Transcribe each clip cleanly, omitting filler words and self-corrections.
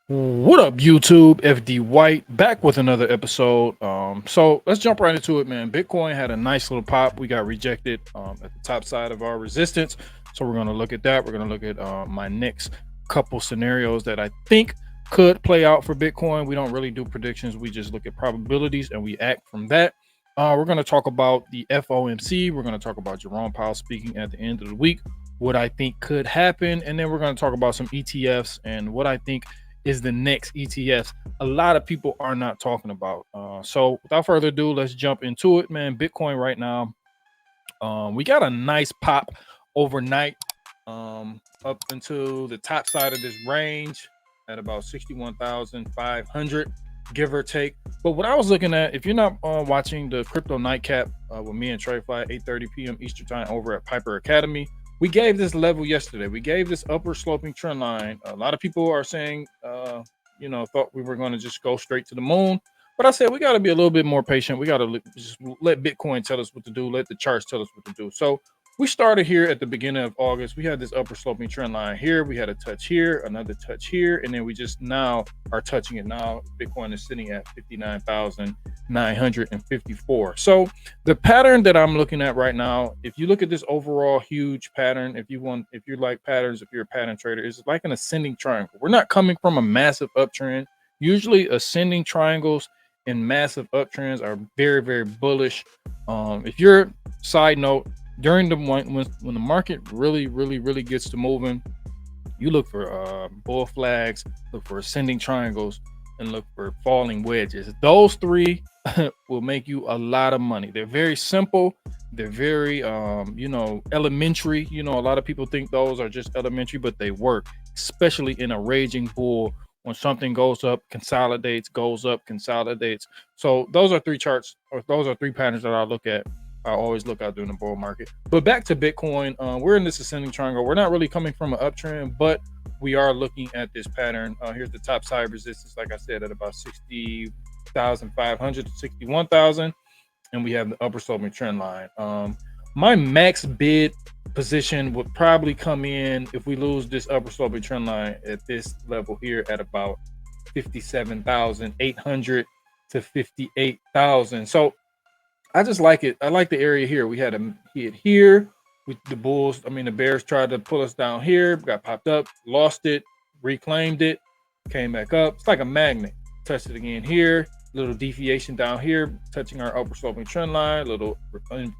What up, YouTube? FD White back with another episode. So let's jump right into it, man. Bitcoin had a nice little pop. We got rejected at the top side of our resistance. So we're going to look at that. We're going to look at my next couple scenarios that I think could play out for Bitcoin. We don't really do predictions. We just look at probabilities and we act from that. We're going to talk about the FOMC. We're going to talk about Jerome Powell speaking at the end of the week, what I think could happen. And then we're going to talk about some ETFs and what I think is the next ETFs a lot of people are not talking about. So without further ado, let's jump into it, man. Bitcoin right now, we got a nice pop overnight up into the top side of this range at about 61,500, give or take. But what I was looking at, if you're not watching the Crypto Nightcap with me and TradeFly at 8:30 p.m. Eastern Time over at Piper Academy, we gave this level yesterday. We gave this upward sloping trend line. A lot of people are saying, thought we were going to just go straight to the moon. But I said we got to be a little bit more patient. We got to just let Bitcoin tell us what to do. Let the charts tell us what to do. So we started here at the beginning of August. We had this upper sloping trend line here. We had a touch here, another touch here, and then we just now are touching it now. Bitcoin is sitting at 59,954. So the pattern that I'm looking at right now, if you look at this overall huge pattern, if you like patterns, if you're a pattern trader, it's like an ascending triangle. We're not coming from a massive uptrend. Usually ascending triangles and massive uptrends are very, very bullish. If you're, side note, during the when the market really gets to moving, you look for bull flags, look for ascending triangles, and look for falling wedges. Those three will make you a lot of money. They're very simple. They're very elementary. A lot of people think those are just elementary, but they work, especially in a raging bull. When something goes up, consolidates, goes up, consolidates. So those are three charts, or those are three patterns that I look at. I always look out during the bull market. But back to Bitcoin, we're in this ascending triangle. We're not really coming from an uptrend, but we are looking at this pattern. Here's the top side resistance, like I said, at about 60,500 to 61,000, and we have the upper sloping trend line. My max bid position would probably come in if we lose this upper sloping trend line at this level here at about 57,800 to 58,000. So I just like it. I like the area here. We had a hit here. The Bears tried to pull us down here, got popped up, lost it, reclaimed it, came back up. It's like a magnet. Touched it again here. Little deviation down here, touching our upper sloping trend line. Little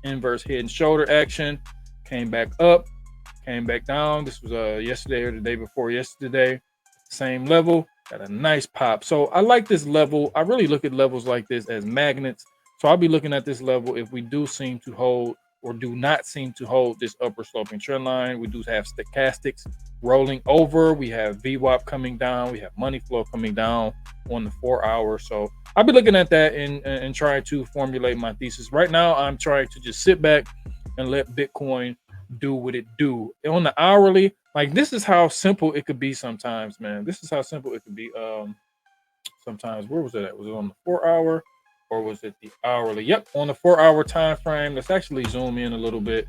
inverse head and shoulder action. Came back up, came back down. This was yesterday or the day before yesterday. Same level. Got a nice pop. So I like this level. I really look at levels like this as magnets. So I'll be looking at this level if we do seem to hold or do not seem to hold this upper sloping trend line. We do have stochastics rolling over. We have VWAP coming down. We have money flow coming down on the 4 hour. So I'll be looking at that and trying to formulate my thesis. Right now, I'm trying to just sit back and let Bitcoin do what it do. On the hourly, like this is how simple it could be sometimes, man. This is how simple it could be. Sometimes, where was it at? Was it on the 4 hour? Or was it the hourly? Yep, on the 4 hour time frame. Let's actually zoom in a little bit.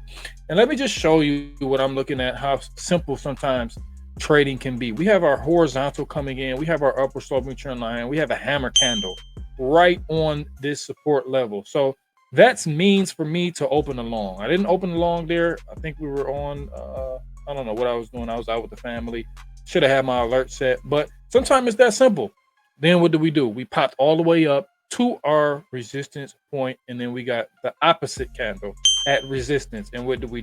And let me just show you what I'm looking at, how simple sometimes trading can be. We have our horizontal coming in. We have our upper sloping trend line. We have a hammer candle right on this support level. So that's means for me to open a long. I didn't open the long there. I think we were on, I don't know what I was doing. I was out with the family. Should have had my alert set. But sometimes it's that simple. Then what do? We popped all the way up to our resistance point, and then we got the opposite candle at resistance. And what do? We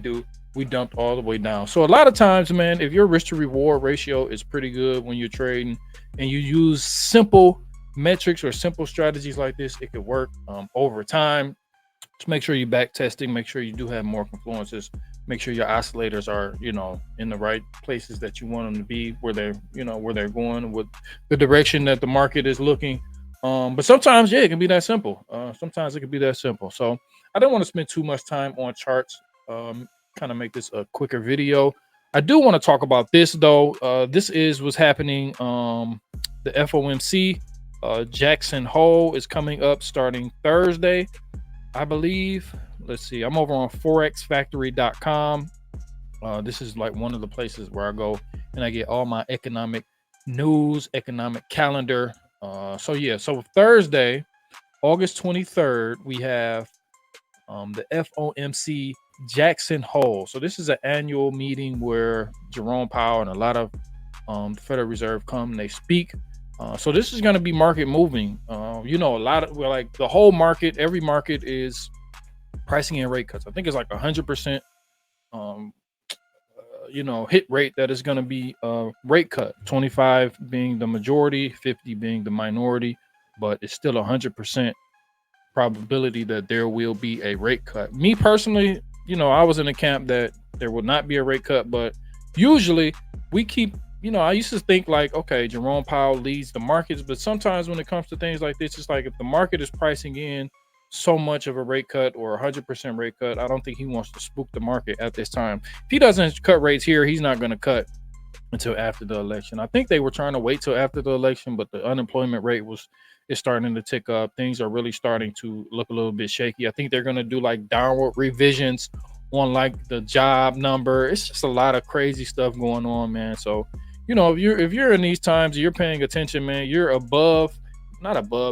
dumped all the way down. So a lot of times, man, if your risk to reward ratio is pretty good when you're trading and you use simple metrics or simple strategies like this, it could work over time. Just make sure you back testing, make sure you do have more confluences, make sure your oscillators are, in the right places that you want them to be, where they're going with the direction that the market is looking. But sometimes, it can be that simple. Sometimes it can be that simple. So I don't want to spend too much time on charts. Kind of make this a quicker video. I do want to talk about this though. This is what's happening. The FOMC, Jacson Hole is coming up starting Thursday, I believe. Let's see. I'm over on forexfactory.com. This is like one of the places where I go and I get all my economic news, economic calendar. So Thursday, August 23rd, we have the FOMC Jackson Hole. So this is an annual meeting where Jerome Powell and a lot of the Federal Reserve come and they speak. So this is going to be market moving. A lot of like the whole market, every market is pricing in rate cuts. I think it's like 100%. Hit rate that is going to be rate cut. 25 being the majority, 50 being the minority, but it's still 100% probability that there will be a rate cut. Me personally, I was in the camp that there will not be a rate cut, but usually we keep, I used to think like, okay, Jerome Powell leads the markets, but sometimes when it comes to things like this, it's like if the market is pricing in so much of a rate cut or 100% rate cut, I don't think he wants to spook the market at this time. If he doesn't cut rates here, he's not going to cut until after the election. I think they were trying to wait till after the election, but the unemployment rate is starting to tick up. Things are really starting to look a little bit shaky. I think they're going to do like downward revisions on like the job number. It's just a lot of crazy stuff going on, man. So, if you're in these times, you're paying attention, man. You're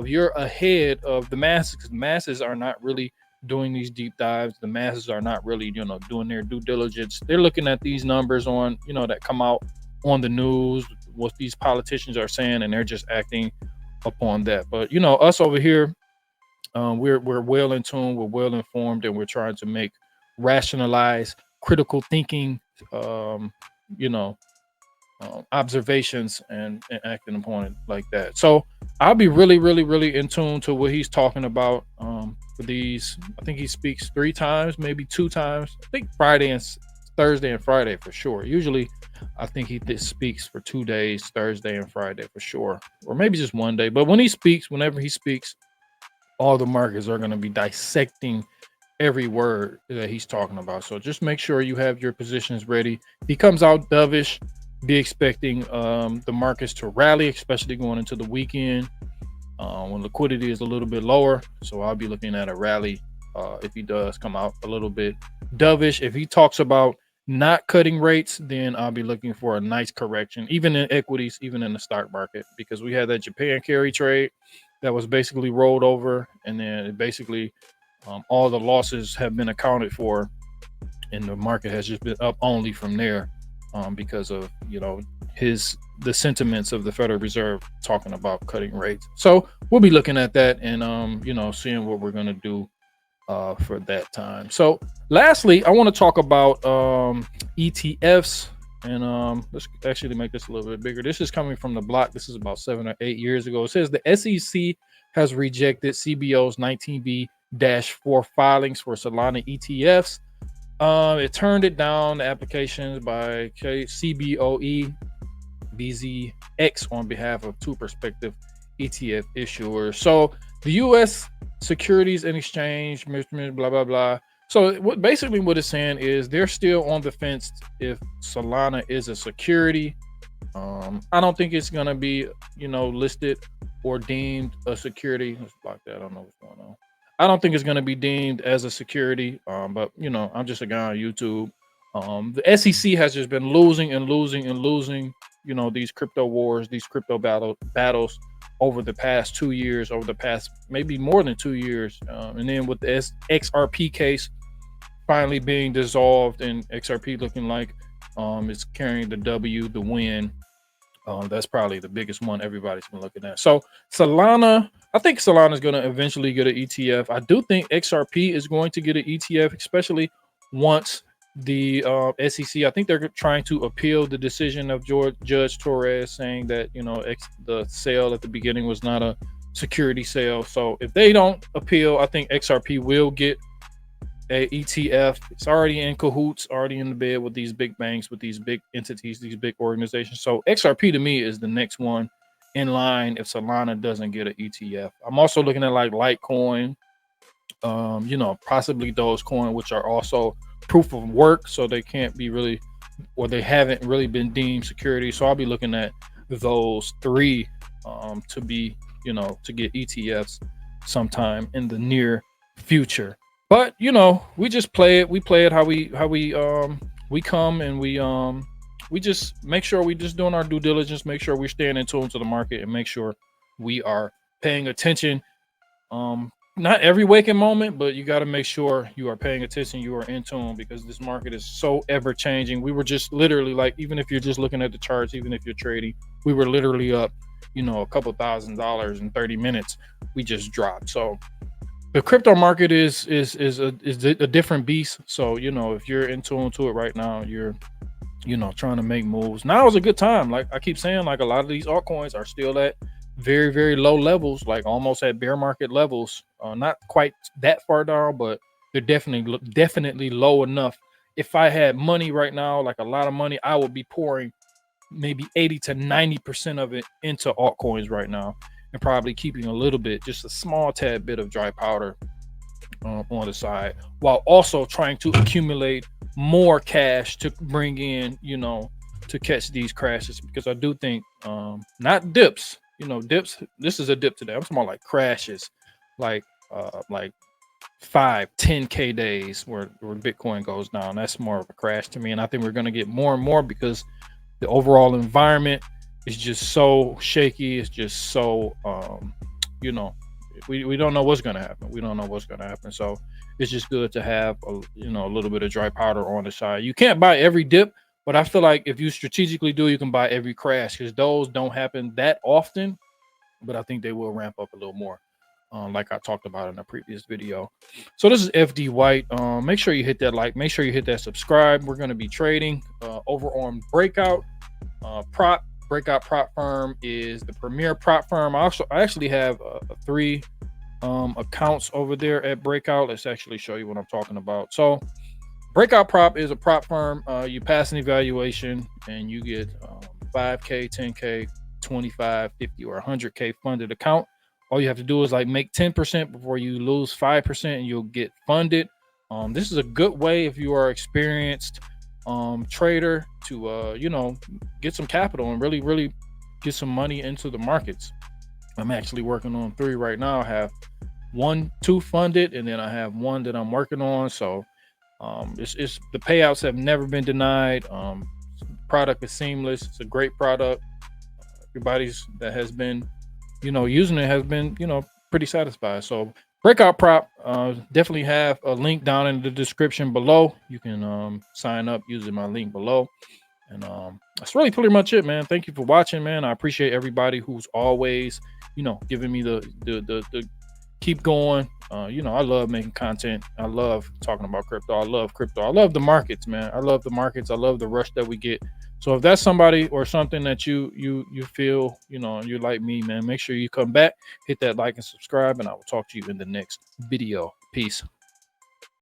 you're ahead of the masses, because the masses are not really doing these deep dives. The masses are not really, doing their due diligence. They're looking at these numbers on, that come out on the news, what these politicians are saying, and they're just acting upon that. But us over here, we're well in tune, we're well informed, and we're trying to make rationalized, critical thinking, you know, observations and acting upon it like that. So I'll be really, really, really in tune to what he's talking about for these. I think he speaks 3 times, maybe 2 times. I think Thursday and Friday for sure. Usually, I think he speaks for 2 days, Thursday and Friday for sure, or maybe just 1 day. But whenever he speaks, all the markets are going to be dissecting every word that he's talking about. So just make sure you have your positions ready. If he comes out dovish, be expecting the markets to rally, especially going into the weekend when liquidity is a little bit lower. So I'll be looking at a rally if he does come out a little bit dovish. If he talks about not cutting rates, then I'll be looking for a nice correction, even in equities, even in the stock market, because we had that Japan carry trade that was basically rolled over, and then it basically all the losses have been accounted for, and the market has just been up only from there because of the sentiments of the Federal Reserve talking about cutting rates. So we'll be looking at that and seeing what we're going to do for that time. So lastly, I want to talk about ETFs, and let's actually make this a little bit bigger. This is coming from the block. This is about 7 or 8 years ago. It says the SEC has rejected CBO's 19B-4 filings for Solana ETFs. It turned it down, the applications by CBOE BZX on behalf of 2 prospective ETF issuers. So the U.S. Securities and Exchange, blah, blah, blah. So what it's saying is they're still on the fence if Solana is a security. I don't think it's going to be, listed or deemed a security. Let's block that. I don't know what's going on. I don't think it's going to be deemed as a security, but I'm just a guy on YouTube. The SEC has just been losing, these crypto wars, these crypto battles over the past 2 years, over the past maybe more than 2 years, and then with the XRP case finally being dissolved and XRP looking like it's carrying the win. That's probably the biggest one everybody's been looking at. So Solana, I think Solana is going to eventually get an ETF. I do think XRP is going to get an ETF, especially once the SEC. I think they're trying to appeal the decision of Judge Torres, saying that the sale at the beginning was not a security sale. So if they don't appeal, I think XRP will get a ETF. It's already in cahoots, already in the bed with these big banks, with these big entities, these big organizations. So XRP to me is the next one in line if Solana doesn't get an ETF. I'm also looking at like Litecoin, possibly Dogecoin, which are also proof of work, so they can't be really, or they haven't really been deemed security. So I'll be looking at those 3 to be, to get ETFs sometime in the near future. But we just play it. We play it how we come, and we we just make sure we just doing our due diligence, make sure we're staying in tune to the market, and make sure we are paying attention. Not every waking moment, but you got to make sure you are paying attention, you are in tune, because this market is so ever changing. We were just literally, like, even if you're just looking at the charts, even if you're trading, we were literally up, a couple $1,000s in 30 minutes. We just dropped. So the crypto market is a different beast. So, if you're in tune to it right now, you're trying to make moves. Now is a good time. Like I keep saying, like, a lot of these altcoins are still at very, very low levels, like almost at bear market levels. Not quite that far down, but they're definitely low enough. If I had money right now, like a lot of money, I would be pouring maybe 80 to 90% of it into altcoins right now, and probably keeping a little bit, just a small tad bit of dry powder on the side, while also trying to accumulate more cash to bring in, to catch these crashes. Because I do think, not dips, dips. This is a dip today. I'm talking about like crashes, like 5-10K days where Bitcoin goes down. That's more of a crash to me. And I think we're going to get more and more, because the overall environment is just so shaky. It's just so, we don't know what's going to happen. We don't know what's going to happen. So it's just good to have a little bit of dry powder on the side. You can't buy every dip, but I feel like if you strategically do, you can buy every crash, because those don't happen that often. But I think they will ramp up a little more, like I talked about in a previous video. So this is FD White. Make sure you hit that like, make sure you hit that subscribe. We're going to be trading over on Breakout. Breakout prop firm is the premier prop firm. I actually have 3 accounts over there at Breakout. Let's actually show you what I'm talking about. So Breakout Prop is a prop firm. You pass an evaluation and you get 5K, 10K, 25, 50, or 100K funded account. All you have to do is like make 10% before you lose 5%, and you'll get funded. This is a good way if you are experienced trader to get some capital and really get some money into the markets. I'm actually working on 3 right now. I have 2 funded, and then I have 1 that I'm working on. So it's the payouts have never been denied. Product is seamless. It's a great product. Everybody's that has been using it has been pretty satisfied. So Breakout Prop, definitely have a link down in the description below. You can sign up using my link below. And that's really pretty much it, man. Thank you for watching, man. I appreciate everybody who's always giving me the keep going. I love making content. I love talking about crypto. I love crypto. I love the markets, man. I love the markets. I love the rush that we get. So if that's somebody or something that you feel, and you're like me, man, make sure you come back, hit that like and subscribe, and I will talk to you in the next video. Peace.